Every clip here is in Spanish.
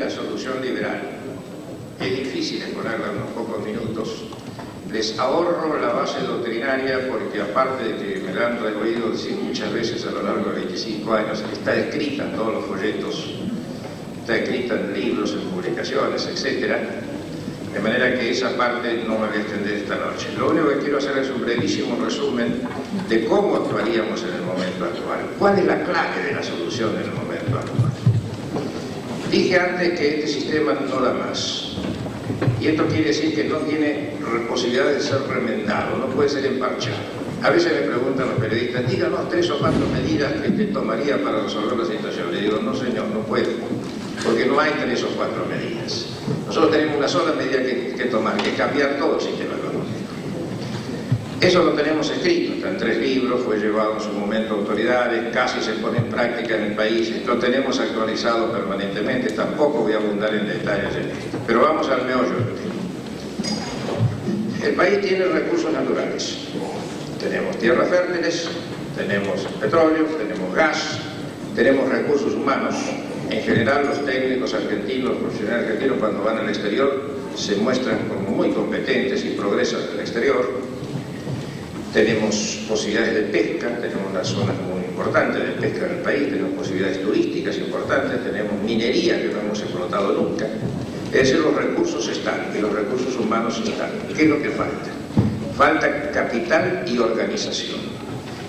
la solución liberal es difícil exponerla en unos pocos minutos. Les ahorro la base doctrinaria porque, aparte de que me la han oído decir muchas veces a lo largo de 25 años, está escrita en todos los folletos, está escrita en libros, en publicaciones, etc. De manera que esa parte no me voy a extender esta noche. Lo único que quiero hacer es un brevísimo resumen de cómo actuaríamos en el momento actual. ¿Cuál es la clave de la solución en el momento actual? Dije antes que este sistema no da más. Y esto quiere decir que no tiene posibilidad de ser remendado, no puede ser emparchado. A veces me preguntan los periodistas, díganos 3 o 4 medidas que usted tomaría para resolver la situación. Le digo, no señor, no puedo, porque no hay 3 o 4 medidas. Nosotros tenemos una sola medida que tomar, que es cambiar todo el sistema económico. Eso lo tenemos escrito, está en 3 libros, fue llevado en su momento a autoridades, casi se pone en práctica en el país, lo tenemos actualizado permanentemente, tampoco voy a abundar en detalles en esto. Pero vamos al meollo del tema. El país tiene recursos naturales. Tenemos tierras fértiles, tenemos petróleo, tenemos gas, tenemos recursos humanos. En general, los técnicos argentinos, los profesionales argentinos, cuando van al exterior, se muestran como muy competentes y progresan en el exterior. Tenemos posibilidades de pesca, tenemos unas zonas muy importantes de pesca en el país, tenemos posibilidades turísticas importantes, tenemos minería que no hemos explotado nunca. Es decir, los recursos están y los recursos humanos están. ¿Qué es lo que falta? Falta capital y organización.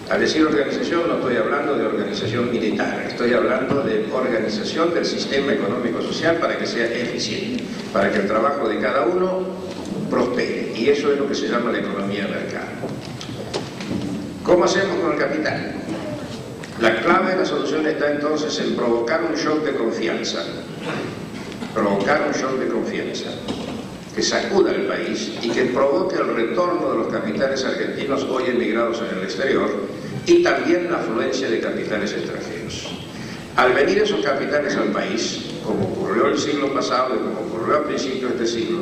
Al decir organización no estoy hablando de organización militar, estoy hablando de organización del sistema económico-social para que sea eficiente, para que el trabajo de cada uno prospere. Y eso es lo que se llama la economía de mercado. ¿Cómo hacemos con el capital? La clave de la solución está entonces en provocar un shock de confianza. Provocar un shock de confianza que sacuda el país y que provoque el retorno de los capitales argentinos hoy emigrados en el exterior y también la afluencia de capitales extranjeros. Al venir esos capitales al país, como ocurrió el siglo pasado y como ocurrió a principios de este siglo,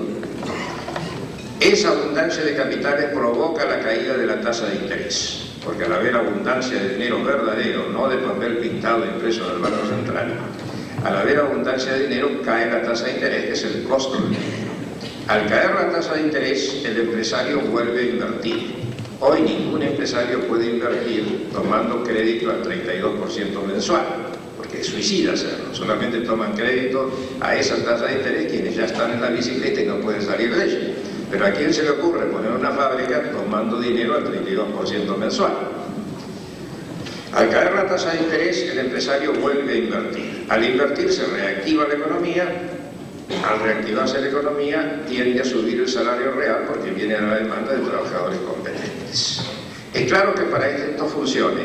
esa abundancia de capitales provoca la caída de la tasa de interés, porque al haber abundancia de dinero verdadero, no de papel pintado impreso en el Banco Central, al haber abundancia de dinero cae la tasa de interés, que es el costo del dinero. Al caer la tasa de interés, el empresario vuelve a invertir. Hoy ningún empresario puede invertir tomando crédito al 32% mensual, porque es suicida hacerlo. Solamente toman crédito a esa tasa de interés quienes ya están en la bicicleta y no pueden salir de ella. Pero ¿a quién se le ocurre poner una fábrica tomando dinero al 32% mensual? Al caer la tasa de interés, el empresario vuelve a invertir. Al invertir se reactiva la economía. Al reactivarse la economía, tiende a subir el salario real porque viene a la demanda de trabajadores competentes. Es claro que para que esto funcione,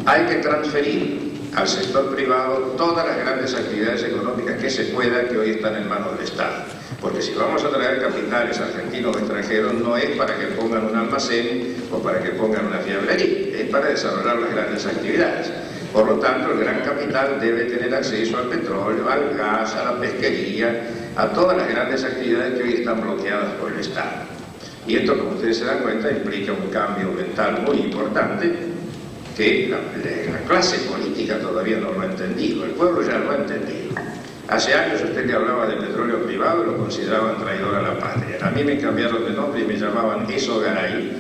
hay que transferir al sector privado todas las grandes actividades económicas que se pueda, que hoy están en manos del Estado. Porque si vamos a traer capitales argentinos o extranjeros, no es para que pongan un almacén o para que pongan una fiambrería, es para desarrollar las grandes actividades. Por lo tanto, el gran capital debe tener acceso al petróleo, al gas, a la pesquería, a todas las grandes actividades que hoy están bloqueadas por el Estado. Y esto, como ustedes se dan cuenta, implica un cambio mental muy importante que la clase política todavía no lo ha entendido, el pueblo ya lo ha entendido. Hace años usted le hablaba de petróleo privado y lo consideraban traidor a la patria. A mí me cambiaron de nombre y me llamaban Eso Garay,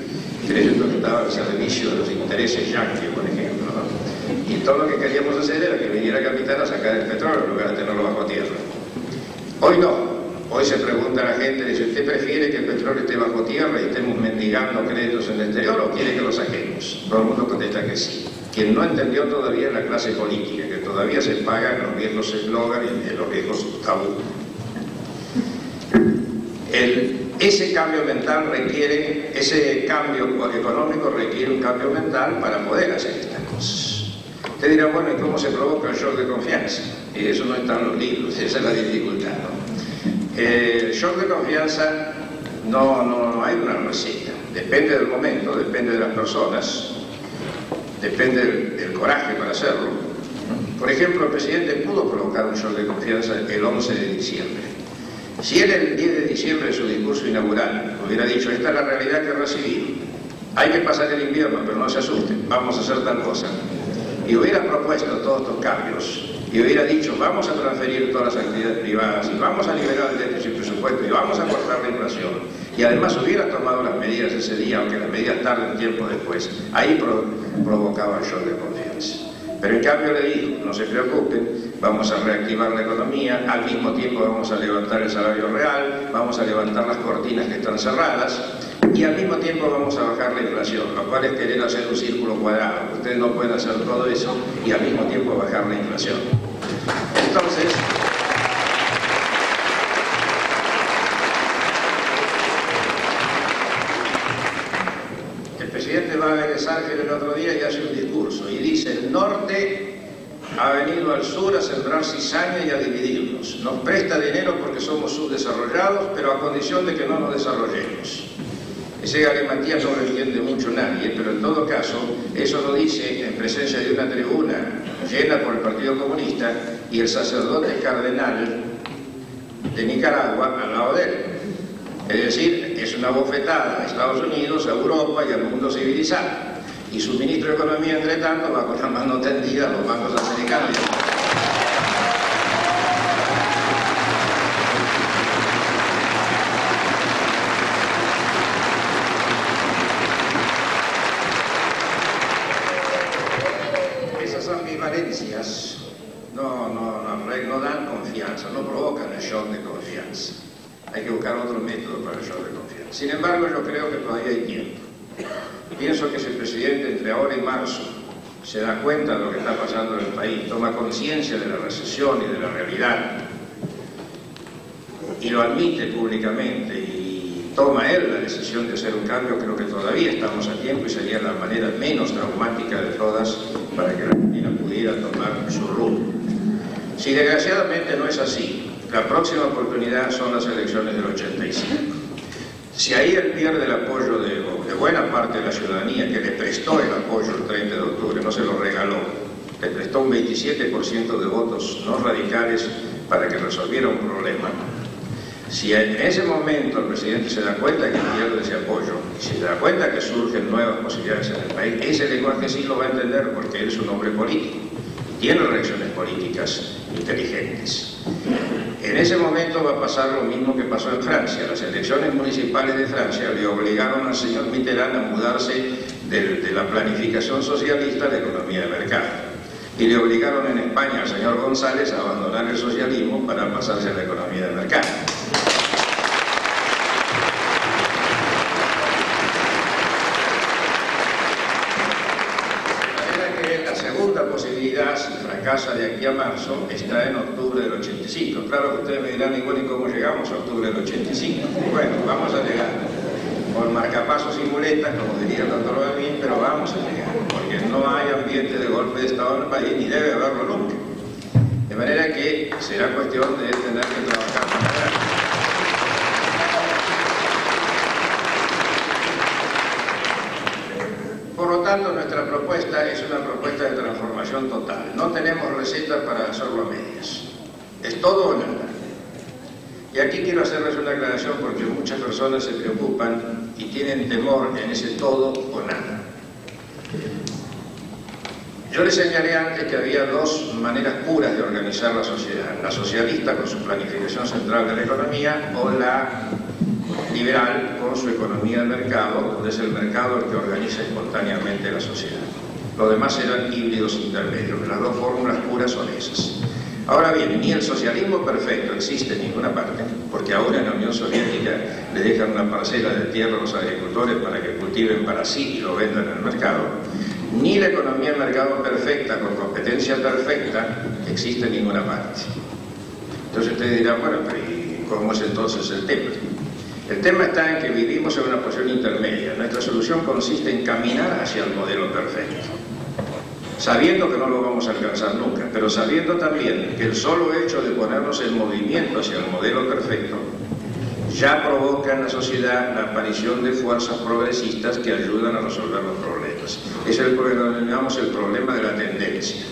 creyendo que estaba al servicio de los intereses yanquis, por ejemplo, ¿no? Y todo lo que queríamos hacer era que viniera Capital a sacar el petróleo en lugar de tenerlo bajo tierra. Hoy no. Hoy se pregunta a la gente, dice, ¿usted prefiere que el petróleo esté bajo tierra y estemos mendigando créditos en el exterior o quiere que lo saquemos? Todo el mundo contesta que sí. Quien no entendió todavía es la clase política, que todavía se paga en los viejos eslóganes y en los viejos tabú. Ese cambio mental requiere, ese cambio económico requiere un cambio mental para poder hacer estas cosas. Usted dirá, bueno, ¿y cómo se provoca el shock de confianza? Y eso no está en los libros, esa es la dificultad, ¿no? El shock de confianza no hay una receta, depende del momento, depende de las personas, depende del coraje para hacerlo. Por ejemplo, el presidente pudo provocar un shock de confianza el 11 de diciembre. Si él el 10 de diciembre de su discurso inaugural hubiera dicho, esta es la realidad que he recibido, hay que pasar el invierno, pero no se asusten, vamos a hacer tal cosa, y hubiera propuesto todos estos cambios, y hubiera dicho vamos a transferir todas las actividades privadas y vamos a liberar el déficit presupuesto y vamos a cortar la inflación, y además hubiera tomado las medidas ese día, aunque las medidas tarden tiempo después, ahí provocaba el shock de confianza. Pero en cambio le dijo, no se preocupen, vamos a reactivar la economía, al mismo tiempo vamos a levantar el salario real, vamos a levantar las cortinas que están cerradas, y al mismo tiempo vamos a bajar la inflación, lo cual es querer hacer un círculo cuadrado. Ustedes no pueden hacer todo eso y al mismo tiempo bajar la inflación. Entonces, el presidente va a Sánchez el otro día y hace un discurso y dice: el norte ha venido al sur a sembrar cizaña y a dividirnos. Nos presta dinero porque somos subdesarrollados, pero a condición de que no nos desarrollemos. Ese galimatías no lo entiende mucho nadie, pero en todo caso, eso lo dice en presencia de una tribuna llena por el Partido Comunista y el sacerdote cardenal de Nicaragua al lado de él. Es decir, es una bofetada a Estados Unidos, a Europa y al mundo civilizado. Y su ministro de Economía, entre tanto, va con la mano tendida a los bancos americanos. Esas ambivalencias no dan confianza, no provocan el shock de confianza. Hay que buscar otro método para el shock de confianza. Sin embargo, yo creo que todavía hay tiempo. Pienso que si el presidente entre ahora y marzo se da cuenta de lo que está pasando en el país, toma conciencia de la recesión y de la realidad, y lo admite públicamente y toma él la decisión de hacer un cambio, creo que todavía estamos a tiempo y sería la manera menos traumática de todas para que la Argentina pudiera tomar su rumbo. Si desgraciadamente no es así, la próxima oportunidad son las elecciones del 85. Si ahí él pierde el apoyo de buena parte de la ciudadanía, que le prestó el apoyo el 30 de octubre, no se lo regaló, le prestó un 27% de votos no radicales para que resolviera un problema. Si en ese momento el presidente se da cuenta que pierde ese apoyo, y se da cuenta que surgen nuevas posibilidades en el país, ese lenguaje sí lo va a entender porque él es un hombre político y tiene reacciones políticas inteligentes. En ese momento va a pasar lo mismo que pasó en Francia. Las elecciones municipales de Francia le obligaron al señor Mitterrand a mudarse de la planificación socialista a la economía de mercado. Y le obligaron en España al señor González a abandonar el socialismo para pasarse a la economía de mercado. Posibilidad, si fracasa de aquí a marzo, está en octubre del 85. Claro que ustedes me dirán, ¿y bueno, y cómo llegamos a octubre del 85? Bueno, vamos a llegar con marcapasos y muletas, como diría el doctor Balbín, pero vamos a llegar, porque no hay ambiente de golpe de Estado en el país, ni debe haberlo nunca. De manera que será cuestión de tener que trabajar con adelante. Por lo tanto, nuestra propuesta es una propuesta de transformación total. No tenemos recetas para hacerlo a medias. Es todo o nada. Y aquí quiero hacerles una aclaración porque muchas personas se preocupan y tienen temor en ese todo o nada. Yo les señalé antes que había dos maneras puras de organizar la sociedad. La socialista con su planificación central de la economía o la liberal con su economía de mercado, donde es el mercado el que organiza espontáneamente la sociedad. Los demás eran híbridos intermedios. Las dos fórmulas puras son esas. Ahora bien, ni el socialismo perfecto existe en ninguna parte, porque ahora en la Unión Soviética le dejan una parcela de tierra a los agricultores para que cultiven para sí y lo vendan en el mercado, ni la economía de mercado perfecta, con competencia perfecta, existe en ninguna parte. Entonces ustedes dirán, bueno, pero ¿y cómo es entonces el tema? El tema está en que vivimos en una posición intermedia. Nuestra solución consiste en caminar hacia el modelo perfecto, sabiendo que no lo vamos a alcanzar nunca, pero sabiendo también que el solo hecho de ponernos en movimiento hacia el modelo perfecto ya provoca en la sociedad la aparición de fuerzas progresistas que ayudan a resolver los problemas. Es el que denominamos el problema de la tendencia.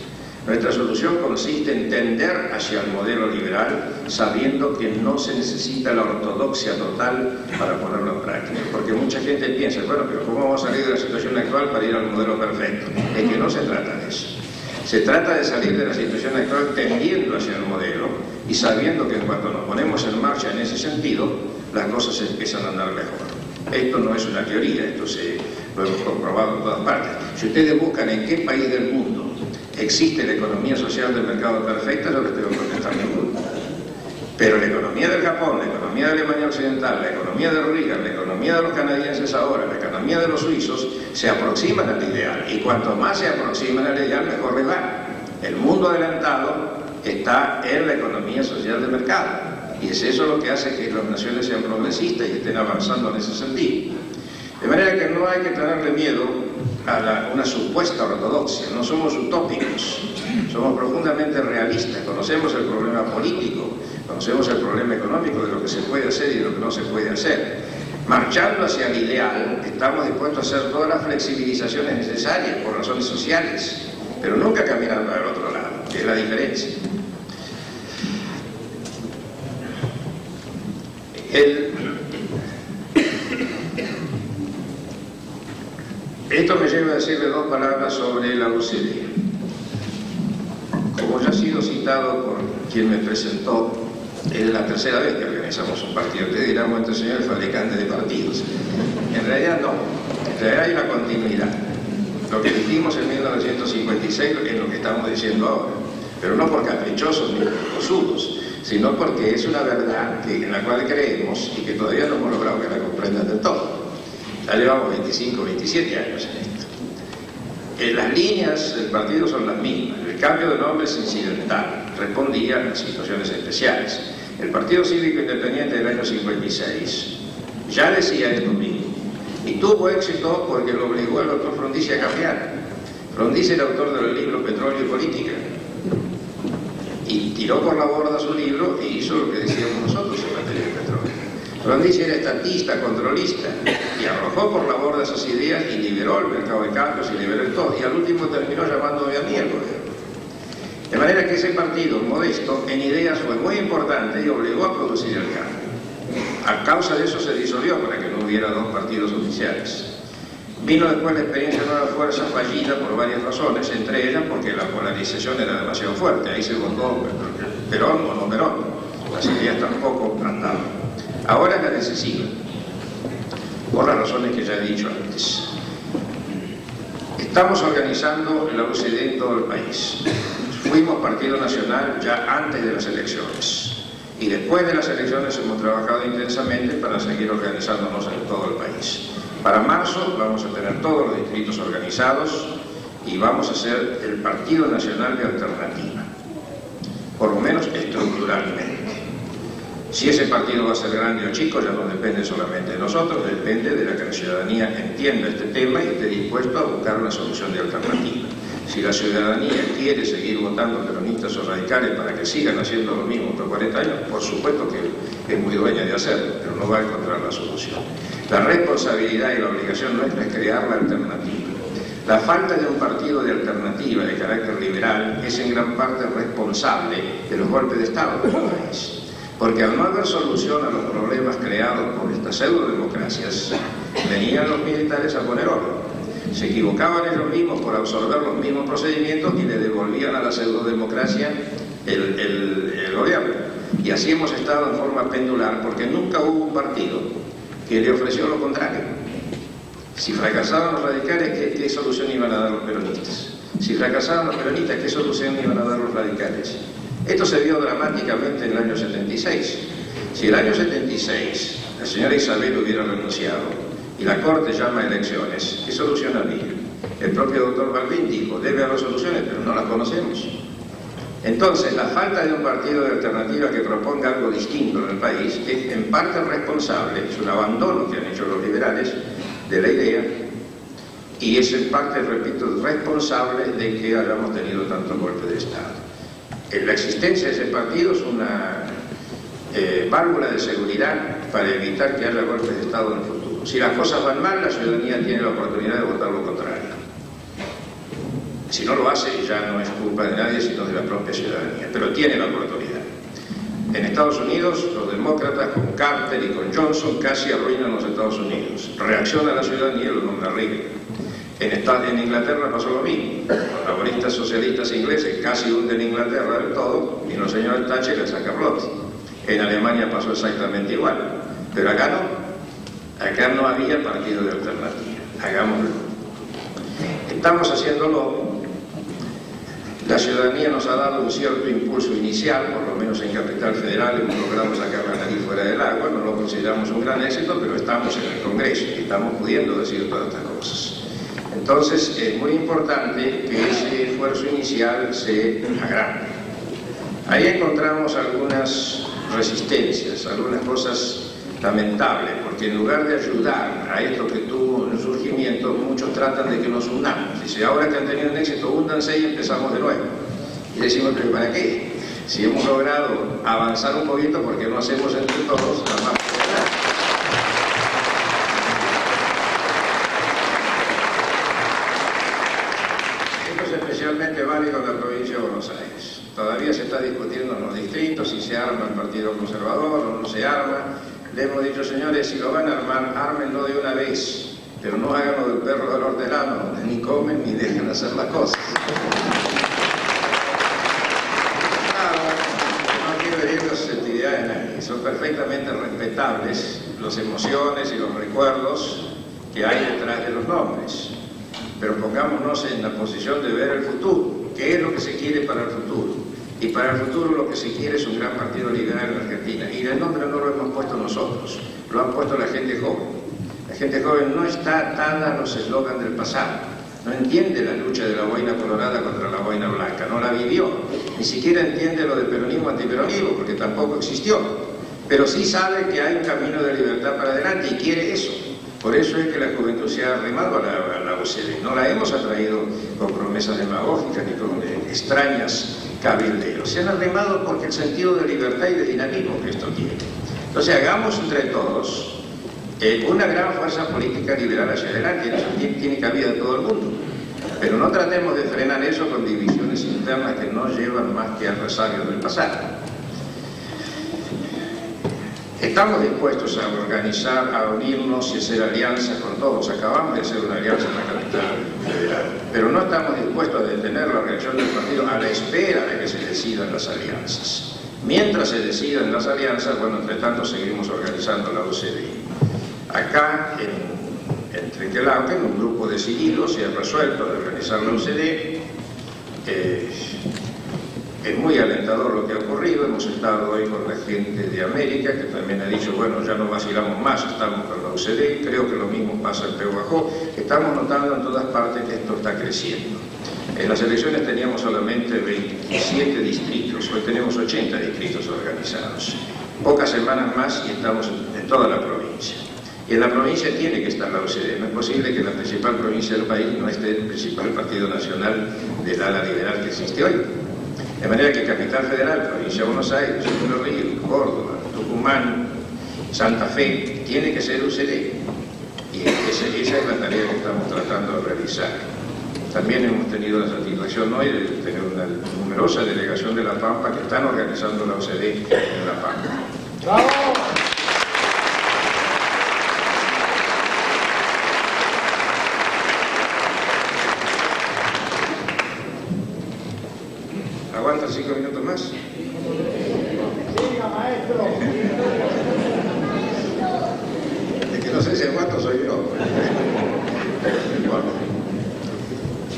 Nuestra solución consiste en tender hacia el modelo liberal, sabiendo que no se necesita la ortodoxia total para ponerlo en práctica. Porque mucha gente piensa, bueno, pero ¿cómo vamos a salir de la situación actual para ir al modelo perfecto? Es que no se trata de eso. Se trata de salir de la situación actual tendiendo hacia el modelo y sabiendo que cuando nos ponemos en marcha en ese sentido, las cosas empiezan a andar mejor. Esto no es una teoría, esto lo hemos comprobado en todas partes. Si ustedes buscan en qué país del mundo existe la economía social del mercado perfecta, yo les tengo que contestar ninguno. Pero la economía del Japón, la economía de Alemania Occidental, la economía de Reagan, la economía de los canadienses ahora, la economía de los suizos, se aproximan al ideal. Y cuanto más se aproximan al ideal, mejor les va. El mundo adelantado está en la economía social de mercado. Y es eso lo que hace que las naciones sean progresistas y estén avanzando en ese sentido. De manera que no hay que tenerle miedo a una supuesta ortodoxia. No somos utópicos, somos profundamente realistas. Conocemos el problema político, conocemos el problema económico de lo que se puede hacer y de lo que no se puede hacer. Marchando hacia el ideal, estamos dispuestos a hacer todas las flexibilizaciones necesarias por razones sociales, pero nunca caminando al otro lado, que es la diferencia. Esto me lleva a decirle dos palabras sobre la OCDE. Como ya ha sido citado por quien me presentó, es la tercera vez que organizamos un partido. Ustedes dirán, bueno, este señor es fabricante de partidos. En realidad no, en realidad hay una continuidad. Lo que dijimos en 1956 es lo que estamos diciendo ahora, pero no por caprichosos ni por cosudos, sino porque es una verdad en la cual creemos y que todavía no hemos logrado que la comprendan del todo. Ya llevamos 25, 27 años en esto. Las líneas del partido son las mismas. El cambio de nombre es incidental, respondía a las situaciones especiales. El Partido Cívico Independiente del año 56 ya decía esto mismo. Y tuvo éxito porque lo obligó al doctor Frondizi a cambiar. Frondizi era autor del libro Petróleo y Política. Y tiró por la borda su libro y hizo lo que decíamos nosotros en materia de petróleo. Frondizi era estatista, controlista, y arrojó por la borda esas ideas y liberó el mercado de cambios y liberó el todo. Y al último terminó llamándome a mí el gobierno. De manera que ese partido modesto en ideas fue muy importante y obligó a producir el cambio. A causa de eso se disolvió para que no hubiera dos partidos oficiales. Vino después la experiencia de Nueva Fuerza fallida por varias razones, entre ellas porque la polarización era demasiado fuerte. Ahí se votó Perón o no Perón. Las ideas tampoco andaban. Ahora es la decisiva, por las razones que ya he dicho antes. Estamos organizando la OCDE en todo el país. Fuimos partido nacional ya antes de las elecciones. Y después de las elecciones hemos trabajado intensamente para seguir organizándonos en todo el país. Para marzo vamos a tener todos los distritos organizados y vamos a ser el Partido Nacional de Alternativa, por lo menos estructuralmente. Si ese partido va a ser grande o chico ya no depende solamente de nosotros, depende de la que la ciudadanía entienda este tema y esté dispuesto a buscar una solución de alternativa. Si la ciudadanía quiere seguir votando peronistas o radicales para que sigan haciendo lo mismo por 40 años, por supuesto que es muy dueña de hacerlo, pero no va a encontrar la solución. La responsabilidad y la obligación nuestra es crear la alternativa. La falta de un partido de alternativa de carácter liberal es en gran parte responsable de los golpes de Estado de nuestro país. Porque al no haber solución a los problemas creados por estas pseudo-democracias, venían los militares a poner orden. Se equivocaban ellos mismos por absorber los mismos procedimientos y le devolvían a la pseudo-democracia el gobierno. Y así hemos estado en forma pendular porque nunca hubo un partido que le ofreció lo contrario. Si fracasaban los radicales, ¿qué solución iban a dar los peronistas? Si fracasaban los peronistas, ¿qué solución iban a dar los radicales? Esto se vio dramáticamente en el año 76. Si el año 76 la señora Isabel hubiera renunciado y la Corte llama a elecciones, ¿qué solución había? El propio doctor Balbín dijo, debe haber soluciones, pero no las conocemos. Entonces, la falta de un partido de alternativa que proponga algo distinto en el país es en parte responsable, es un abandono que han hecho los liberales de la idea, y es en parte, repito, responsable de que hayamos tenido tantos golpes de Estado. La existencia de ese partido es una válvula de seguridad para evitar que haya golpes de Estado en el futuro. Si las cosas van mal, la ciudadanía tiene la oportunidad de votar lo contrario. Si no lo hace, ya no es culpa de nadie, sino de la propia ciudadanía, pero tiene la oportunidad. En Estados Unidos, los demócratas con Carter y con Johnson casi arruinan los Estados Unidos. Reacciona la ciudadanía y lo nombra Reagan. En Inglaterra pasó lo mismo. Los laboristas socialistas ingleses casi hunden Inglaterra del todo, y los señores Thatcher le saca flote. En Alemania pasó exactamente igual. Pero acá no. Acá no había partido de alternativa. Hagámoslo. Estamos haciéndolo. La ciudadanía nos ha dado un cierto impulso inicial, por lo menos en Capital Federal hemos logrado sacar la nariz fuera del agua, no lo consideramos un gran éxito, pero estamos en el Congreso y estamos pudiendo decir todas estas cosas. Entonces es muy importante que ese esfuerzo inicial se agrande. Ahí encontramos algunas resistencias, algunas cosas lamentables, porque en lugar de ayudar a esto que tuvo un surgimiento, muchos tratan de que nos unamos. Dice, ahora que han tenido un éxito, únanse y empezamos de nuevo. Y decimos, ¿pero para qué? Si hemos logrado avanzar un poquito, ¿por qué no hacemos entre todos la más popular? Esto es especialmente válido en la provincia de Buenos Aires. Todavía se está discutiendo en los distritos si se arma el Partido Conservador o no se arma. Le hemos dicho, señores, si lo van a armar, ármenlo de una vez, pero no háganlo del perro del hortelano, donde ni comen ni dejan hacer las cosas. No quiero herir las susceptibilidades de nadie, son perfectamente respetables las emociones y los recuerdos que hay detrás de los nombres. Pero pongámonos en la posición de ver el futuro, qué es lo que se quiere para el futuro. Y para el futuro lo que se quiere es un gran partido liberal en Argentina. Y el nombre no lo hemos puesto nosotros, lo han puesto la gente joven. La gente joven no está atada a los eslogans del pasado, no entiende la lucha de la boina colorada contra la boina blanca, no la vivió, ni siquiera entiende lo del peronismo antiperonismo, porque tampoco existió. Pero sí sabe que hay un camino de libertad para adelante y quiere eso. Por eso es que la juventud se ha arrimado a la UCD. No la hemos atraído con promesas demagógicas ni con extrañas cabildeos. Se han arrimado porque el sentido de libertad y de dinamismo que esto tiene. Entonces hagamos entre todos una gran fuerza política liberal hacia adelante, y eso tiene cabida en todo el mundo. Pero no tratemos de frenar eso con divisiones internas que no llevan más que al resabio del pasado. Estamos dispuestos a organizar, a unirnos y hacer alianzas con todos. Acabamos de hacer una alianza en la Capital Federal, pero no estamos dispuestos a detener la reacción del partido a la espera de que se decidan las alianzas. Mientras se decidan las alianzas, bueno, entre tanto seguimos organizando la UCD. Acá, en Trenquelauquen, un grupo de civiles se ha resuelto de organizar la UCD. Es muy alentador lo que ha ocurrido. Hemos estado hoy con la gente de América, que también ha dicho, bueno, ya no vacilamos más, estamos con la UCD. Creo que lo mismo pasa en Pehuajó. Estamos notando en todas partes que esto está creciendo. En las elecciones teníamos solamente 27 distritos, hoy tenemos 80 distritos organizados. Pocas semanas más y estamos en toda la provincia. Y en la provincia tiene que estar la UCD. No es posible que en la principal provincia del país no esté el principal partido nacional del ala liberal que existe hoy. De manera que Capital Federal, Provincia de Buenos Aires, Entre Ríos, Córdoba, Tucumán, Santa Fe, tiene que ser UCD. Y esa es la tarea que estamos tratando de realizar. También hemos tenido la satisfacción hoy de tener una numerosa delegación de La Pampa que están organizando la UCD en La Pampa. ¡Bravo! ¿Aguantan 5 minutos más? Siga, maestro. Es que no sé si aguanto soy yo.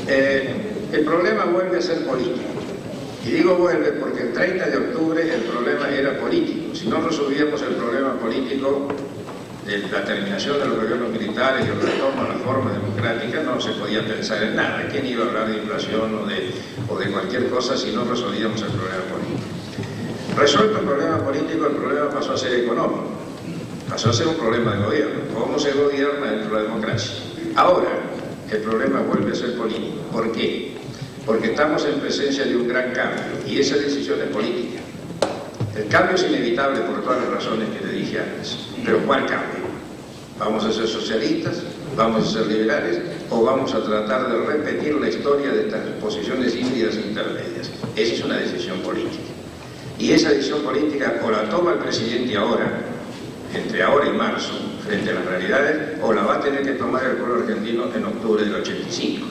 El problema vuelve a ser político. Y digo vuelve porque el 30 de octubre el problema era político. Si no resolvíamos el problema político de la terminación de los gobiernos militares y el retorno a la forma democrática, no se podía pensar en nada. ¿Quién iba a hablar de inflación o de cualquier cosa si no resolvíamos el problema político? Resuelto el problema político, el problema pasó a ser económico. Pasó a ser un problema de gobierno. ¿Cómo se gobierna dentro de la democracia? Ahora, el problema vuelve a ser político. ¿Por qué? Porque estamos en presencia de un gran cambio y esa decisión es política. El cambio es inevitable por todas las razones que le dije antes. Pero ¿cuál cambio? ¿Vamos a ser socialistas? ¿Vamos a ser liberales? ¿O vamos a tratar de repetir la historia de estas posiciones híbridas intermedias? Esa es una decisión política. Y esa decisión política o la toma el presidente ahora, entre ahora y marzo, frente a las realidades, o la va a tener que tomar el pueblo argentino en octubre del 85.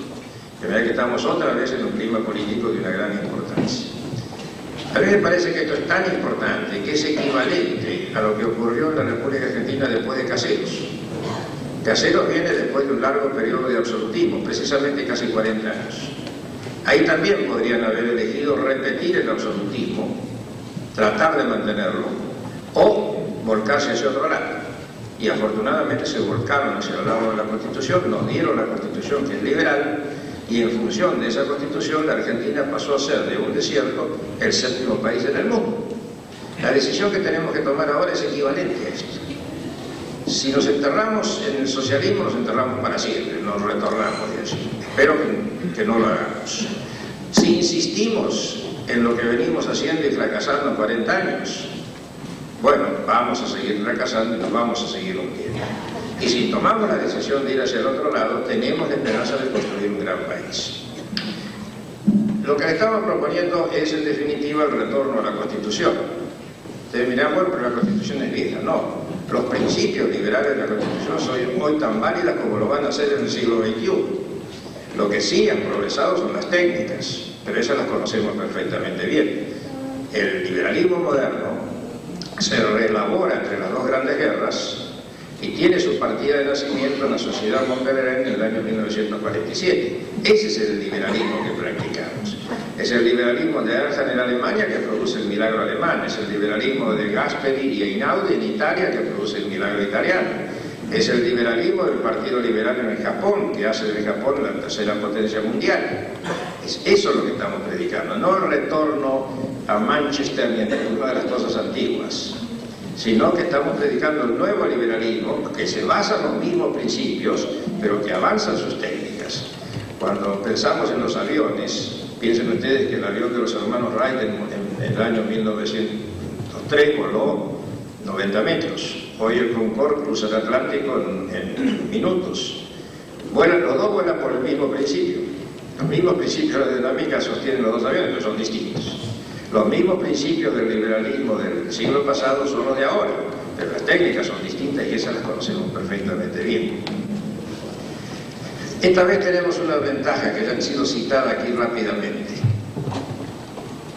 De manera que estamos otra vez en un clima político de una gran importancia. A mí me parece que esto es tan importante que es equivalente a lo que ocurrió en la República Argentina después de Caseros. Caseros viene después de un largo periodo de absolutismo, precisamente casi 40 años. Ahí también podrían haber elegido repetir el absolutismo, tratar de mantenerlo, o volcarse hacia otro lado. Y afortunadamente se volcaron hacia el lado de la Constitución, nos dieron la Constitución que es liberal, y en función de esa Constitución la Argentina pasó a ser de un desierto el 7º país en el mundo. La decisión que tenemos que tomar ahora es equivalente a esto. Si nos enterramos en el socialismo, nos enterramos para siempre, nos retornamos de allí. Espero que no lo hagamos. Si insistimos en lo que venimos haciendo y fracasando en 40 años, bueno, vamos a seguir fracasando y nos vamos a seguir hundiendo. Y si tomamos la decisión de ir hacia el otro lado, tenemos la esperanza de construir un gran país. Lo que le estamos proponiendo es, en definitiva, el retorno a la Constitución. Ustedes dirán, bueno, pero la Constitución es vieja. No, los principios liberales de la Constitución son hoy tan válidas como lo van a ser en el siglo XXI. Lo que sí han progresado son las técnicas, pero esas las conocemos perfectamente bien. El liberalismo moderno se reelabora entre las dos grandes guerras y tiene su partida de nacimiento en la Sociedad Monteverén en el año 1947. Ese es el liberalismo que practicamos. Es el liberalismo de Erhard en Alemania que produce el milagro alemán. Es el liberalismo de Gasperi y Einaudi en Italia que produce el milagro italiano. Es el liberalismo del Partido Liberal en el Japón, que hace de Japón la tercera potencia mundial. Es eso lo que estamos predicando, no el retorno a Manchester ni a ninguna de las cosas antiguas, sino que estamos predicando el nuevo liberalismo que se basa en los mismos principios, pero que avanza en sus técnicas. Cuando pensamos en los aviones, piensen ustedes que el avión de los hermanos Wright en el año 1903 voló 90 metros. Hoy el Concorde cruza el Atlántico en minutos. Bueno, los dos vuelan por el mismo principio. Los mismos principios de dinámica sostienen los dos aviones, pero son distintos. Los mismos principios del liberalismo del siglo pasado son los de ahora, pero las técnicas son distintas y esas las conocemos perfectamente bien. Esta vez tenemos una ventaja que ya ha sido citada aquí rápidamente.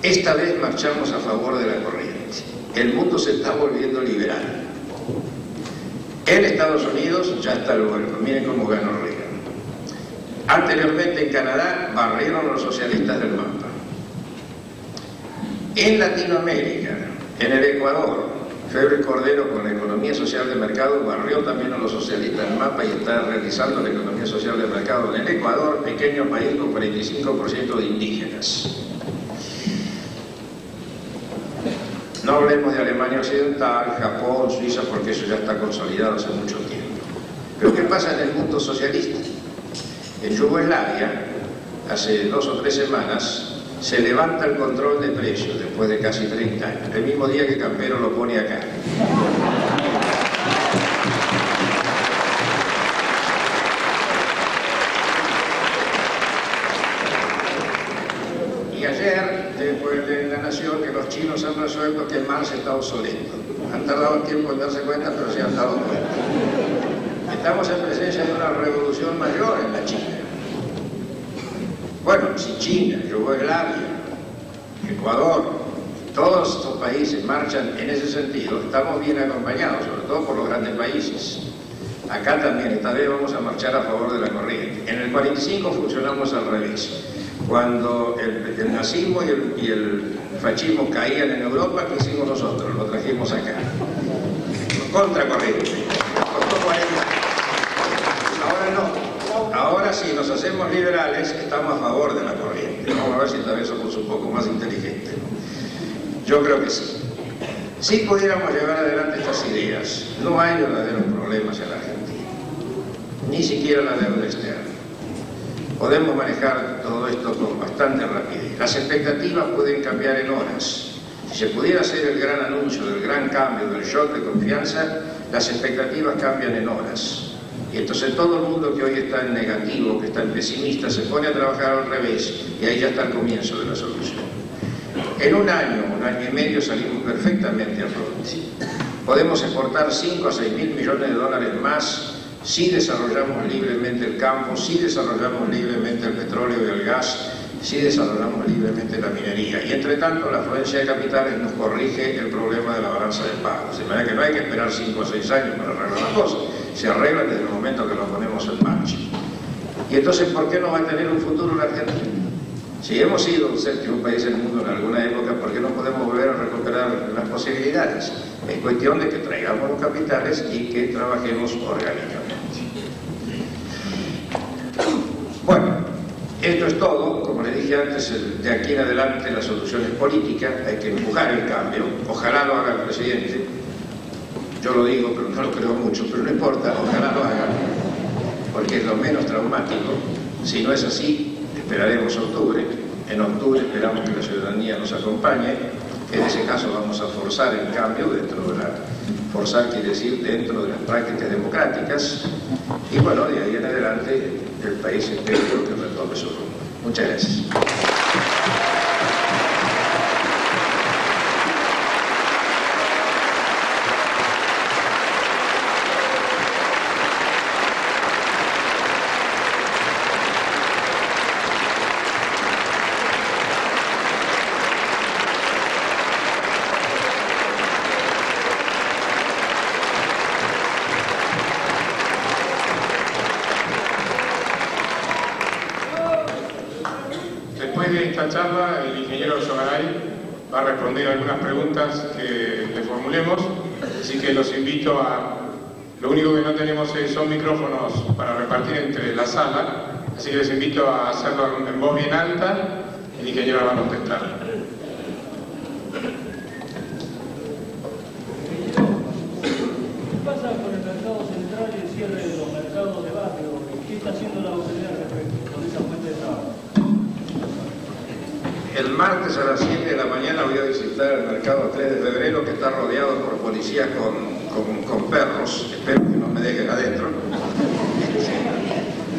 Esta vez marchamos a favor de la corriente. El mundo se está volviendo liberal. En Estados Unidos ya está el vuelco. Miren cómo ganó Reagan. Anteriormente en Canadá barrieron a los socialistas del mapa. En Latinoamérica, en el Ecuador, Febres Cordero con la economía social de mercado barrió también a los socialistas del mapa y está realizando la economía social de mercado en el Ecuador, pequeño país con 45% de indígenas. No hablemos de Alemania Occidental, Japón, Suiza, porque eso ya está consolidado hace mucho tiempo. Pero ¿qué pasa en el mundo socialista? En Yugoslavia, hace 2 o 3 semanas, se levanta el control de precios después de casi 30 años, el mismo día que Campero lo pone acá. Y ayer, después de La Nación, que los chinos han resuelto que Marx está obsoleto. Han tardado tiempo en darse cuenta, pero se han dado cuenta. Estamos en presencia de una revolución mayor en la China. Bueno, si China, Yugoslavia, Ecuador, todos estos países marchan en ese sentido, estamos bien acompañados, sobre todo por los grandes países. Acá también, esta vez vamos a marchar a favor de la corriente. En el 45 funcionamos al revés. Cuando el nazismo y el fascismo caían en Europa, ¿qué hicimos nosotros? Lo trajimos acá. Contracorriente. Ahora no. Ahora sí, nos hacemos liberales, estamos a favor de la corriente. Vamos a ver si esta vez somos un poco más inteligentes. Yo creo que sí. Si pudiéramos llevar adelante estas ideas, no hay verdaderos problemas en la Argentina, ni siquiera la deuda externa. Podemos manejar todo esto con bastante rapidez. Las expectativas pueden cambiar en horas. Si se pudiera hacer el gran anuncio del gran cambio, del shock de confianza, las expectativas cambian en horas. Y entonces todo el mundo que hoy está en negativo, que está en pesimista, se pone a trabajar al revés y ahí ya está el comienzo de la solución. En un año y medio salimos perfectamente a flote. Podemos exportar 5 a 6 mil millones de dólares más si desarrollamos libremente el campo, si desarrollamos libremente el petróleo y el gas, si desarrollamos libremente la minería. Y entre tanto, la afluencia de capitales nos corrige el problema de la balanza de pagos. De manera que no hay que esperar 5 o 6 años para arreglar las cosas. Se arreglan desde el momento que lo ponemos en marcha. Y entonces, ¿por qué no va a tener un futuro la Argentina? Si hemos sido un séptimo país del mundo en alguna época, ¿por qué no podemos volver a recuperar las posibilidades? Es cuestión de que traigamos los capitales y que trabajemos orgánicamente. Bueno, esto es todo. Como les dije antes, de aquí en adelante la solución es política, hay que empujar el cambio. Ojalá lo haga el presidente. Yo lo digo, pero no lo creo mucho, pero no importa, ojalá lo haga, porque es lo menos traumático. Si no es así, esperaremos octubre. En octubre esperamos que la ciudadanía nos acompañe. En ese caso vamos a forzar el cambio dentro de la... Forzar quiere decir dentro de las prácticas democráticas. Y bueno, de ahí en adelante el país espero que retome su rumbo. Muchas gracias. De esta charla, el ingeniero Sogaray va a responder algunas preguntas que le formulemos, así que los invito a... Lo único que no tenemos son micrófonos para repartir entre la sala, así que les invito a hacerlo en voz bien alta. El ingeniero va a contestar. ¿Qué pasa con el mercado central y el cierre de los mercados de barrio? ¿Qué está haciendo la autoridad al respecto con esa fuente de trabajo? El martes a las 7 de la mañana voy a visitar el mercado 3 de febrero, que está rodeado por policías con perros. Espero que no me dejen adentro.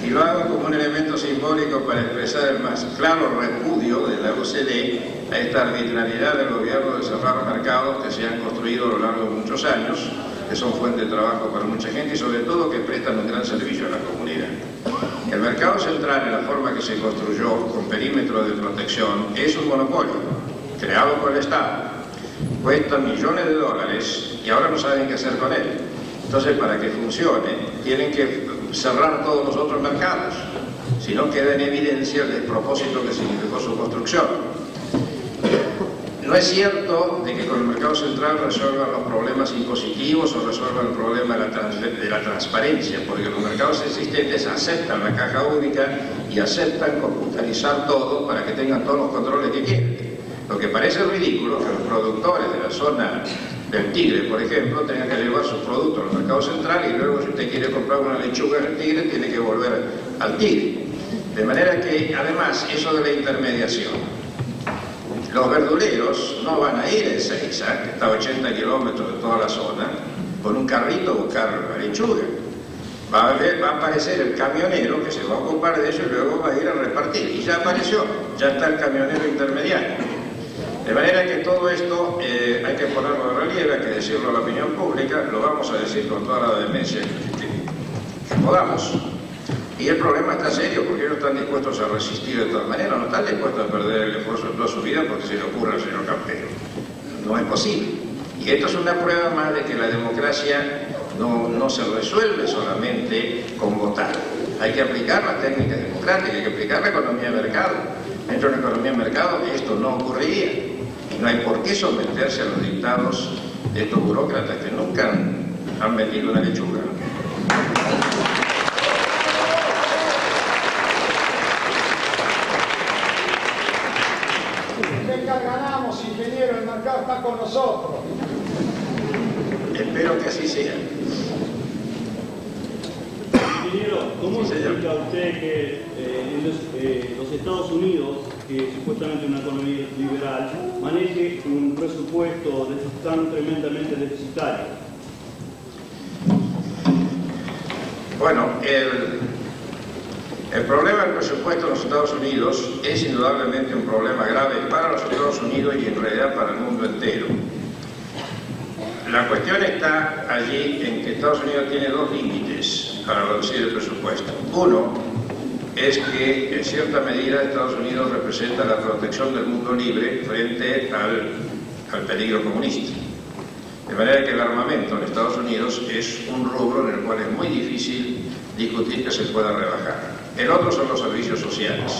Y lo hago como un elemento simbólico para expresar el más claro repudio de la OCDE a esta arbitrariedad del gobierno de cerrar mercados que se han construido a lo largo de muchos años, que son fuente de trabajo para mucha gente y sobre todo que prestan un gran servicio a la comunidad. El mercado central, en la forma que se construyó, con perímetro de protección, es un monopolio, creado por el Estado. Cuesta millones de dólares y ahora no saben qué hacer con él. Entonces, para que funcione, tienen que cerrar todos los otros mercados. Si no, queda en evidencia el despropósito que significó su construcción. No es cierto de que con el mercado central resuelvan los problemas impositivos o resuelvan el problema de la transparencia, porque los mercados existentes aceptan la caja única y aceptan computarizar todo para que tengan todos los controles que quieren. Lo que parece ridículo es que los productores de la zona del Tigre, por ejemplo, tengan que llevar sus productos al mercado central y luego si usted quiere comprar una lechuga en el Tigre tiene que volver al Tigre. De manera que, además, eso de la intermediación. Los verduleros no van a ir a Ezeiza, que está a 80 kilómetros de toda la zona, con un carrito a buscar la lechuga. Va a aparecer el camionero que se va a ocupar de eso y luego va a ir a repartir. Y ya apareció, ya está el camionero intermediario. De manera que todo esto hay que ponerlo de relieve, hay que decirlo a la opinión pública, lo vamos a decir con toda la vehemencia que podamos. Y el problema está serio porque ellos están dispuestos a resistir de todas maneras, no están dispuestos a perder el esfuerzo de toda su vida porque se le ocurra al señor Campero. No es posible. Y esto es una prueba más de que la democracia no se resuelve solamente con votar. Hay que aplicar las técnicas democráticas, hay que aplicar la economía de mercado. Dentro de la economía de mercado esto no ocurriría. Y no hay por qué someterse a los dictados de estos burócratas que nunca han vendido una lechuga. Ganamos, ingeniero, el mercado está con nosotros. Espero que así sea. Ingeniero, ¿cómo explica usted que los Estados Unidos, que supuestamente es una economía liberal, maneje un presupuesto tan tremendamente deficitario? Bueno, el problema del presupuesto en los Estados Unidos es indudablemente un problema grave para los Estados Unidos y en realidad para el mundo entero. La cuestión está allí en que Estados Unidos tiene dos límites para reducir el presupuesto. Uno es que en cierta medida Estados Unidos representa la protección del mundo libre frente al peligro comunista. De manera que el armamento en Estados Unidos es un rubro en el cual es muy difícil discutir que se pueda rebajar. El otro son los servicios sociales.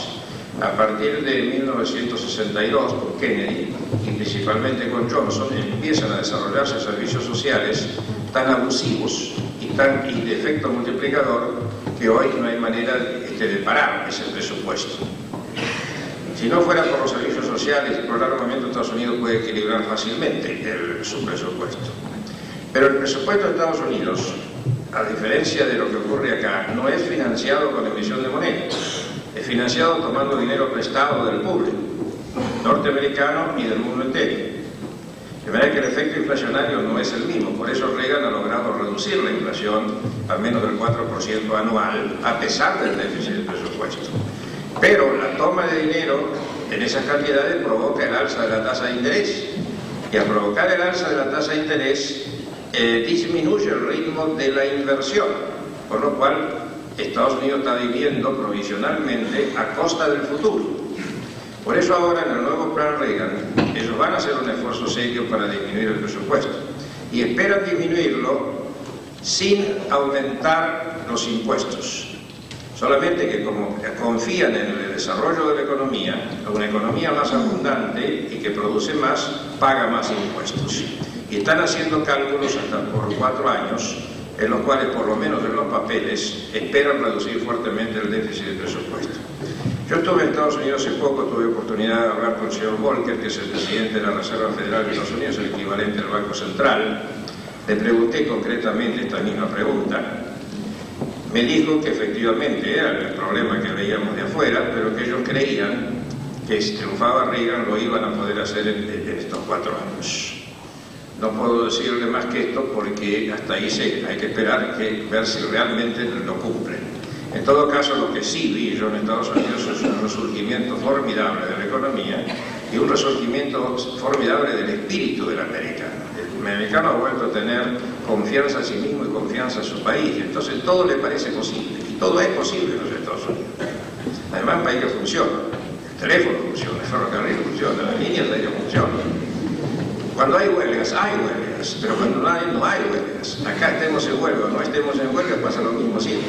A partir de 1962, con Kennedy y principalmente con Johnson, empiezan a desarrollarse servicios sociales tan abusivos y de efecto multiplicador que hoy no hay manera de parar ese presupuesto. Si no fuera por los servicios sociales y por el armamento, Estados Unidos puede equilibrar fácilmente su presupuesto. Pero el presupuesto de Estados Unidos, a diferencia de lo que ocurre acá, no es financiado con emisión de moneda. Es financiado tomando dinero prestado del público norteamericano y del mundo entero. De manera que el efecto inflacionario no es el mismo. Por eso Reagan ha logrado reducir la inflación al menos del 4% anual, a pesar del déficit del presupuesto. Pero la toma de dinero en esas cantidades provoca el alza de la tasa de interés. Y al provocar el alza de la tasa de interés, disminuye el ritmo de la inversión. Por lo cual, Estados Unidos está viviendo provisionalmente a costa del futuro. Por eso ahora en el nuevo plan Reagan ellos van a hacer un esfuerzo serio para disminuir el presupuesto y esperan disminuirlo sin aumentar los impuestos, solamente que como confían en el desarrollo de la economía, una economía más abundante y que produce más, paga más impuestos. Y están haciendo cálculos hasta por 4 años en los cuales, por lo menos en los papeles, esperan reducir fuertemente el déficit de presupuesto. Yo estuve en Estados Unidos hace poco, tuve oportunidad de hablar con el señor Volcker, que es el presidente de la Reserva Federal de Estados Unidos, el equivalente al Banco Central. Le pregunté concretamente esta misma pregunta. Me dijo que efectivamente era el problema que veíamos de afuera, pero que ellos creían que si triunfaba Reagan lo iban a poder hacer en estos 4 años. No puedo decirle más que esto porque hasta ahí hay que esperar ver si realmente lo cumplen. En todo caso, lo que sí vi yo en Estados Unidos es un resurgimiento formidable de la economía y un resurgimiento formidable del espíritu del americano. El americano ha vuelto a tener confianza en sí mismo y confianza en su país. Entonces todo le parece posible y todo es posible en los Estados Unidos. Además, un país que funciona. El teléfono funciona, el ferrocarril funciona, las líneas aéreas funcionan. Cuando hay huelgas, pero cuando no hay huelgas. Acá estemos en huelga o no estemos en huelga, pasa lo mismo siempre.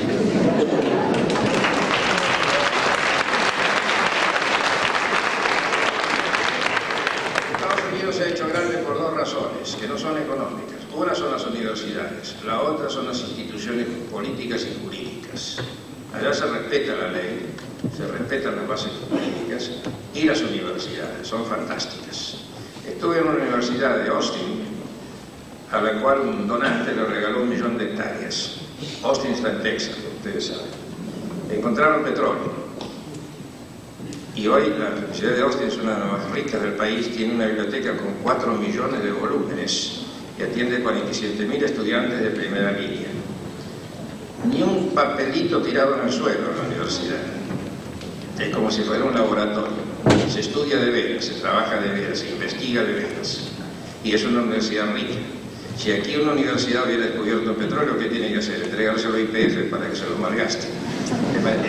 Estados Unidos se ha hecho grande por 2 razones, que no son económicas. Una son las universidades, la otra son las instituciones políticas y jurídicas. Allá se respeta la ley, se respetan las bases jurídicas y las universidades, son fantásticas. Estuve en una universidad de Austin, a la cual un donante le regaló 1 millón de hectáreas. Austin está en Texas, ustedes saben. Encontraron petróleo. Y hoy la Universidad de Austin es una de las más ricas del país, tiene una biblioteca con 4 millones de volúmenes y atiende 47.000 estudiantes de primera línea. Ni un papelito tirado en el suelo en la universidad. Es como si fuera un laboratorio. Se estudia de veras, se trabaja de veras, se investiga de veras. Y es una universidad rica. Si aquí una universidad hubiera descubierto petróleo, ¿qué tiene que hacer? Entregárselo a YPF para que se lo malgaste.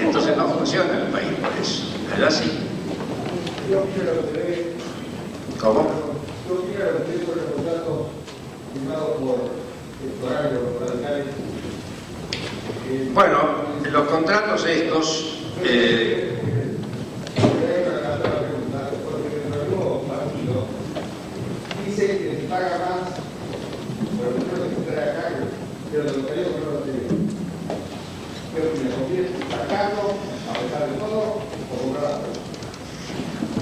Entonces no funciona el país por eso. Allá sí. ¿Cómo? Bueno, los contratos estos... dice que se paga más por el precio que trae acá, pero lo que digo que no lo tiene. Pero si me conviene sacarlo, a pesar de todo, o comprar.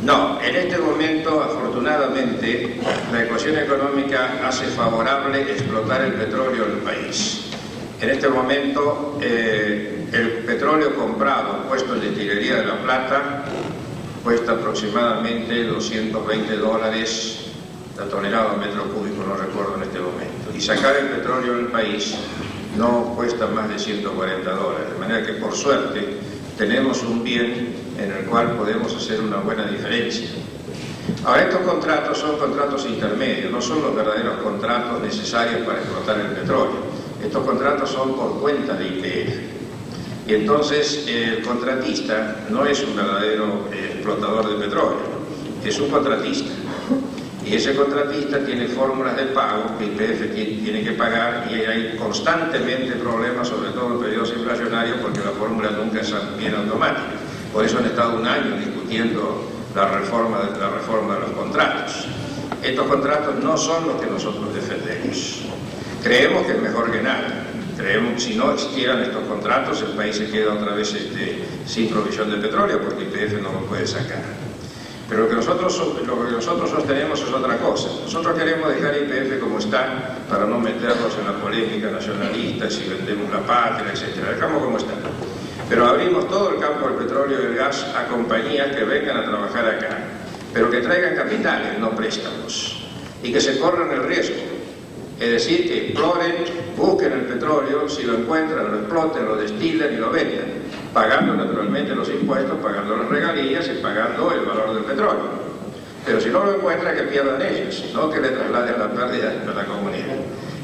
No, en este momento, afortunadamente, la ecuación económica hace favorable explotar el petróleo en el país. En este momento, el petróleo comprado, puesto en destilería de La Plata, cuesta aproximadamente $220 la tonelada o metro cúbico, no recuerdo en este momento. Y sacar el petróleo del país no cuesta más de $140, de manera que por suerte tenemos un bien en el cual podemos hacer una buena diferencia. Ahora, estos contratos son contratos intermedios, no son los verdaderos contratos necesarios para explotar el petróleo. Estos contratos son por cuenta de YPF. Y entonces el contratista no es un verdadero explotador de petróleo, es un contratista. Y ese contratista tiene fórmulas de pago que YPF tiene que pagar, y hay constantemente problemas, sobre todo en periodos inflacionarios, porque las fórmulas nunca son bien automáticas. Por eso han estado un año discutiendo la reforma de los contratos. Estos contratos no son los que nosotros defendemos. Creemos que es mejor que nada. Creemos que si no existieran estos contratos, el país se queda otra vez sin provisión de petróleo, porque YPF no lo puede sacar. Pero lo que nosotros sostenemos es otra cosa. Nosotros queremos dejar YPF como está, para no meternos en la polémica nacionalista, si vendemos la patria, etc. Dejamos como está. Pero abrimos todo el campo del petróleo y el gas a compañías que vengan a trabajar acá, pero que traigan capitales, no préstamos, y que se corran el riesgo. Es decir, que exploren, busquen el petróleo, si lo encuentran, lo exploten, lo destilen y lo vendan, pagando naturalmente los impuestos, pagando las regalías y pagando el valor del petróleo. Pero si no lo encuentran, que pierdan ellos, no que le trasladen la pérdida a la comunidad.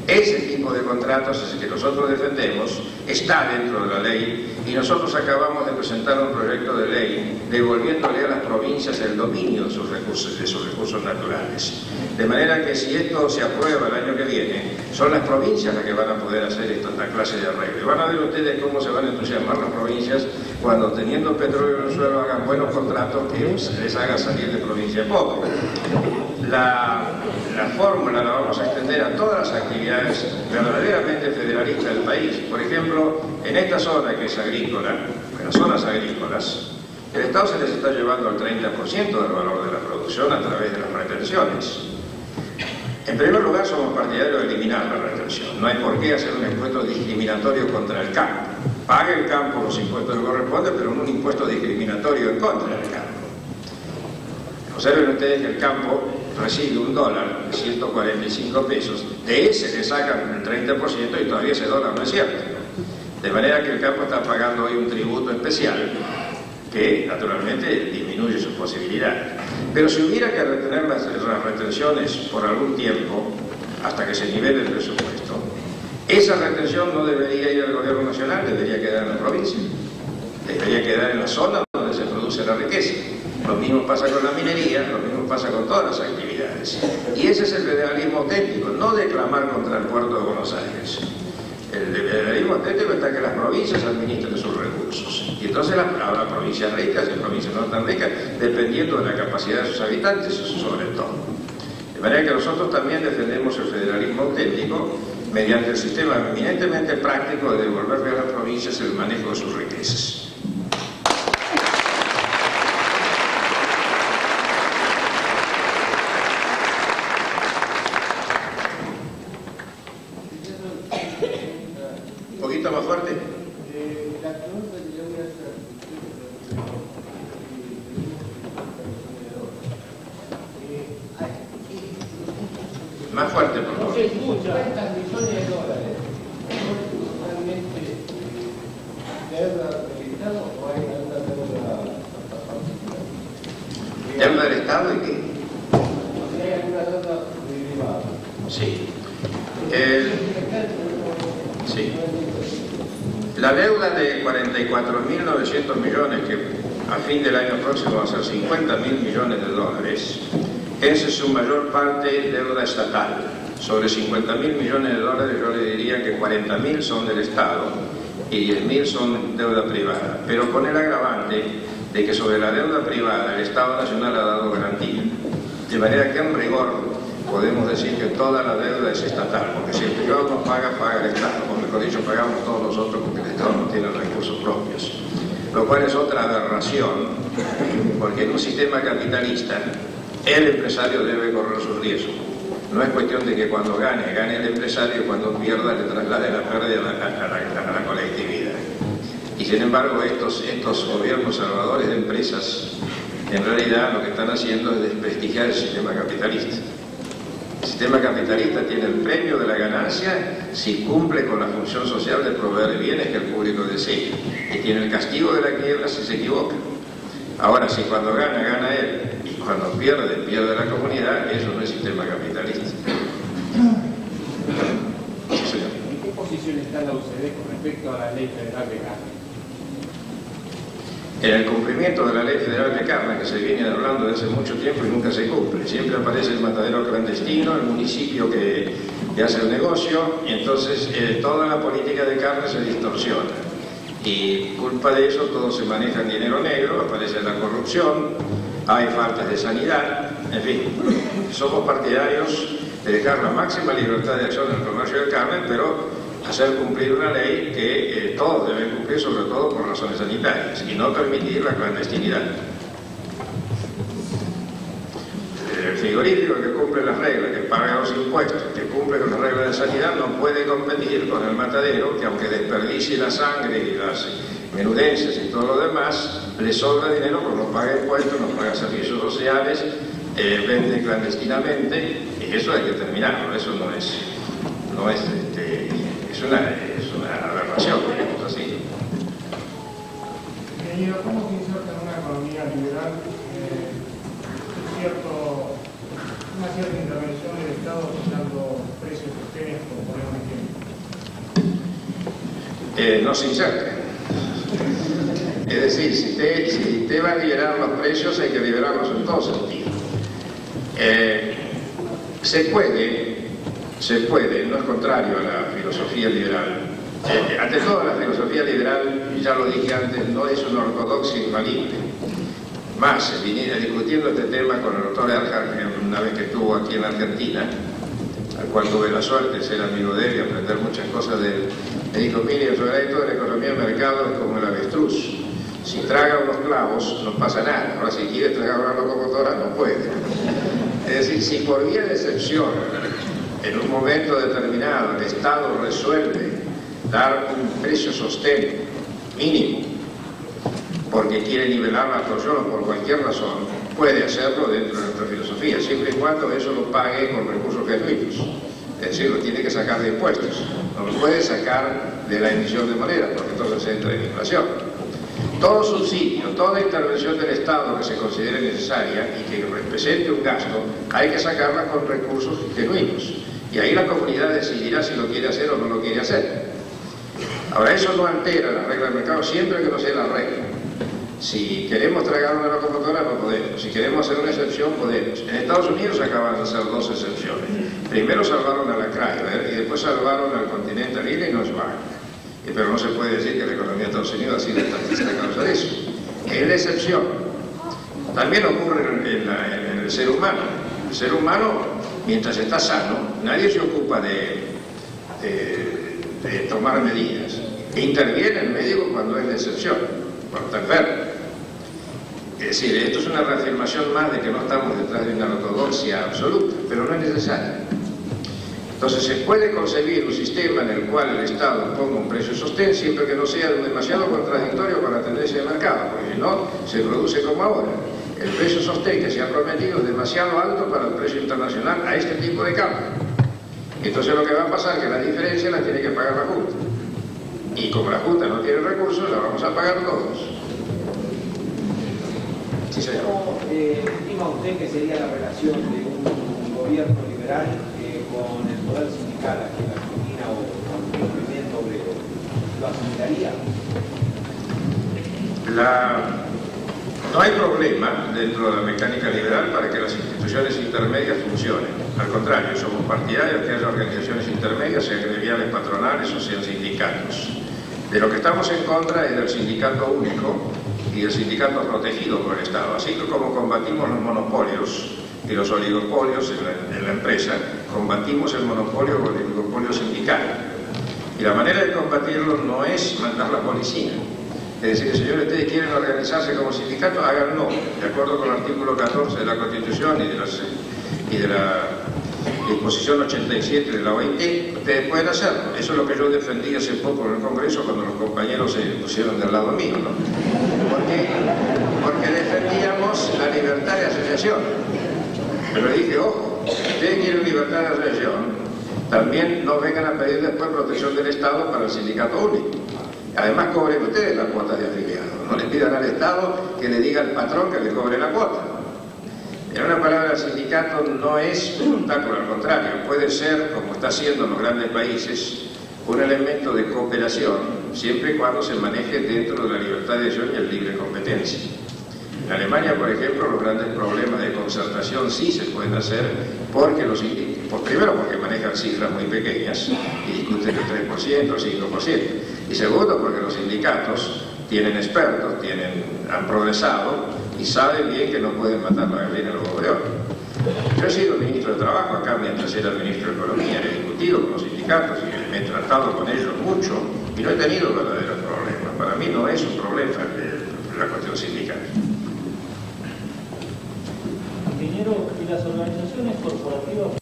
Ese tipo de contratos es el que nosotros defendemos, está dentro de la ley, y nosotros acabamos de presentar un proyecto de ley devolviéndole a las provincias el dominio de sus recursos naturales. De manera que si esto se aprueba el año que viene, son las provincias las que van a poder hacer esta clase de arreglo. Y van a ver ustedes cómo se van a entusiasmar las provincias cuando, teniendo petróleo en el suelo, hagan buenos contratos que se les haga salir de provincia pobre. La fórmula la vamos a extender a todas las actividades verdaderamente federalistas del país. Por ejemplo, en esta zona que es agrícola, en las zonas agrícolas, el Estado se les está llevando al 30% del valor de la producción a través de las retenciones. En primer lugar, somos partidarios de eliminar la retención. No hay por qué hacer un impuesto discriminatorio contra el campo. Pague el campo los impuestos que corresponden, pero no un impuesto discriminatorio en contra del campo. Observen ustedes que el campo recibe $1 de 145 pesos, de ese le sacan el 30% y todavía ese dólar no es cierto. De manera que el campo está pagando hoy un tributo especial que naturalmente disminuye sus posibilidades. Pero si hubiera que retener las retenciones por algún tiempo, hasta que se nivele el presupuesto, esa retención no debería ir al gobierno nacional, debería quedar en la provincia, debería quedar en la zona donde se produce la riqueza. Lo mismo pasa con la minería, lo mismo pasa con todas las actividades. Y ese es el federalismo auténtico, no declamar contra el puerto de Buenos Aires. El federalismo auténtico está que las provincias administren sus recursos. Y entonces habrá provincias ricas y provincias no tan ricas, dependiendo de la capacidad de sus habitantes, sobre todo. De manera que nosotros también defendemos el federalismo auténtico mediante el sistema eminentemente práctico de devolverle a las provincias el manejo de sus riquezas. Un poquito más fuerte. La pregunta que yo voy a hacer, Más fuerte, por No favor. se escucha. $50 millones ¿realmente deuda del Estado o hay alguna deuda particular? ¿Deuda del Estado y qué? Si hay alguna deuda privada. Sí. Sí. La deuda de 44.900 millones, que a fin del año próximo va a ser 50.000 millones de dólares, esa es su mayor parte deuda estatal. Sobre 50.000 millones de dólares yo le diría que 40.000 son del Estado y 10.000 son deuda privada, pero con el agravante de que sobre la deuda privada el Estado Nacional ha dado garantía. De manera que en rigor podemos decir que toda la deuda es estatal, porque si el privado no paga, paga el Estado, o mejor dicho, pagamos todos nosotros porque el Estado no tiene recursos propios. Lo cual es otra aberración, porque en un sistema capitalista el empresario debe correr sus riesgos. No es cuestión de que cuando gane el empresario y cuando pierda le traslade la pérdida a la colectividad. Y sin embargo estos gobiernos salvadores de empresas en realidad lo que están haciendo es desprestigiar el sistema capitalista. El sistema capitalista tiene el premio de la ganancia si cumple con la función social de proveer bienes que el público desea, y tiene el castigo de la quiebra si se equivoca. Ahora, si cuando gana él y cuando pierde la comunidad, eso no es sistema capitalista. Sí, señor. ¿En qué posición está la UCD con respecto a la Ley Federal de Carne? En el cumplimiento de la Ley Federal de Carne, que se viene hablando desde hace mucho tiempo y nunca se cumple. Siempre aparece el matadero clandestino, el municipio que hace el negocio, y entonces toda la política de carne se distorsiona. Y culpa de eso todo se maneja en dinero negro, aparece la corrupción, hay faltas de sanidad, en fin. Somos partidarios de dejar la máxima libertad de acción en el comercio de carne, pero hacer cumplir una ley que todos deben cumplir, sobre todo por razones sanitarias, y no permitir la clandestinidad. El frigorífico que cumple las reglas, que paga los impuestos, que cumple con las reglas de sanidad, no puede competir con el matadero, que aunque desperdicie la sangre y las menudencias y todo lo demás, le sobra dinero porque no paga impuestos, no paga servicios sociales, vende clandestinamente, y eso hay que terminarlo. Eso es una aberración, digamos así. Ingeniero, ¿cómo se inserta en una economía liberal una cierta intervención del Estado dando precios sostenes, por poner un ejemplo? No se inserta. Es decir, si usted va a liberar los precios, hay que liberarlos en todo sentido. Se puede, no es contrario a la filosofía liberal. Ante todo, la filosofía liberal, ya lo dije antes, no es una ortodoxia infalible. Más, vine discutiendo este tema con el doctor Erhard una vez que estuvo aquí en Argentina, al cual tuve la suerte de ser amigo de él y aprender muchas cosas de él. Me dijo: mire, sobre toda la economía de mercado es como el avestruz. Si traga unos clavos, no pasa nada. Ahora, si quiere tragar una locomotora, no puede. Es decir, si por vía de excepción, en un momento determinado, el Estado resuelve dar un precio sostén mínimo, porque quiere nivelar la producción o por cualquier razón, puede hacerlo dentro de nuestra filosofía, siempre y cuando eso lo pague con recursos genuinos. Es decir, lo tiene que sacar de impuestos, no lo puede sacar de la emisión de moneda, porque entonces entra en inflación. Todo subsidio, toda intervención del Estado que se considere necesaria y que represente un gasto, hay que sacarla con recursos genuinos. Y ahí la comunidad decidirá si lo quiere hacer o no lo quiere hacer. Ahora, eso no altera la regla del mercado siempre que no sea la regla. Si queremos tragar una locomotora, no podemos. Si queremos hacer una excepción, podemos. En Estados Unidos acaban de hacer dos excepciones. Primero salvaron a la Chrysler y después salvaron al Continental Illinois Bank. Pero no se puede decir que la economía de Estados Unidos ha sido estatista a causa de eso. Es la excepción. También ocurre en el ser humano. El ser humano, mientras está sano, nadie se ocupa de tomar medidas. Interviene el médico cuando es la excepción, cuando está enfermo. Es decir, esto es una reafirmación más de que no estamos detrás de una ortodoxia absoluta, pero no es necesaria. Entonces se puede concebir un sistema en el cual el Estado ponga un precio sostén siempre que no sea demasiado contradictorio con la tendencia de mercado, porque si no, se produce como ahora. El precio sostén que se ha prometido es demasiado alto para el precio internacional a este tipo de cambio. Entonces lo que va a pasar es que la diferencia la tiene que pagar la Junta. Y como la Junta no tiene recursos, la vamos a pagar todos. Sí, señor. ¿Cómo estima usted que sería la relación de un gobierno liberal con el poder sindical aquí en la Argentina o con el movimiento obrero? ¿Lo asimilaría? No hay problema dentro de la mecánica liberal para que las instituciones intermedias funcionen. Al contrario, somos partidarios de que haya organizaciones intermedias, sean gremiales, patronales o sean sindicatos. De lo que estamos en contra es del sindicato único y del sindicato protegido por el Estado. Así que como combatimos los monopolios y los oligopolios en la empresa, combatimos el monopolio o el oligopolio sindical. Y la manera de combatirlo no es mandar la policía. Es decir, señores, ustedes quieren organizarse como sindicato, háganlo, de acuerdo con el artículo 14 de la Constitución y de la disposición 87 de la OIT, ustedes pueden hacerlo. Eso es lo que yo defendí hace poco en el Congreso cuando los compañeros se pusieron del lado mío, ¿no? Porque defendíamos la libertad de asociación. Pero dije, ojo, si ustedes quieren libertad de asociación, también no vengan a pedir después protección del Estado para el sindicato único. Además, cobren ustedes las cuotas de afiliados. No le pidan al Estado que le diga al patrón que le cobre la cuota. En una palabra, el sindicato no es un obstáculo, al contrario, puede ser, como está haciendo en los grandes países, un elemento de cooperación, siempre y cuando se maneje dentro de la libertad de acción y el libre competencia. En Alemania, por ejemplo, los grandes problemas de concertación sí se pueden hacer porque primero porque manejan cifras muy pequeñas y discuten el 3%, el 5%, y segundo porque los sindicatos tienen expertos, han progresado y saben bien que no pueden matar la gallina al huevo de oro. Yo he sido ministro de Trabajo acá mientras era ministro de Economía, he discutido con los sindicatos y me he tratado con ellos mucho y no he tenido verdaderos problemas. Para mí no es un problema la cuestión sindical. Ingeniero, ¿y las organizaciones corporativas?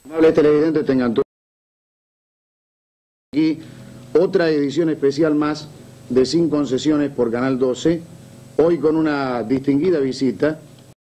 Amables televidentes, tengan todos aquí otra edición especial más de Sin Concesiones por Canal 12, hoy con una distinguida visita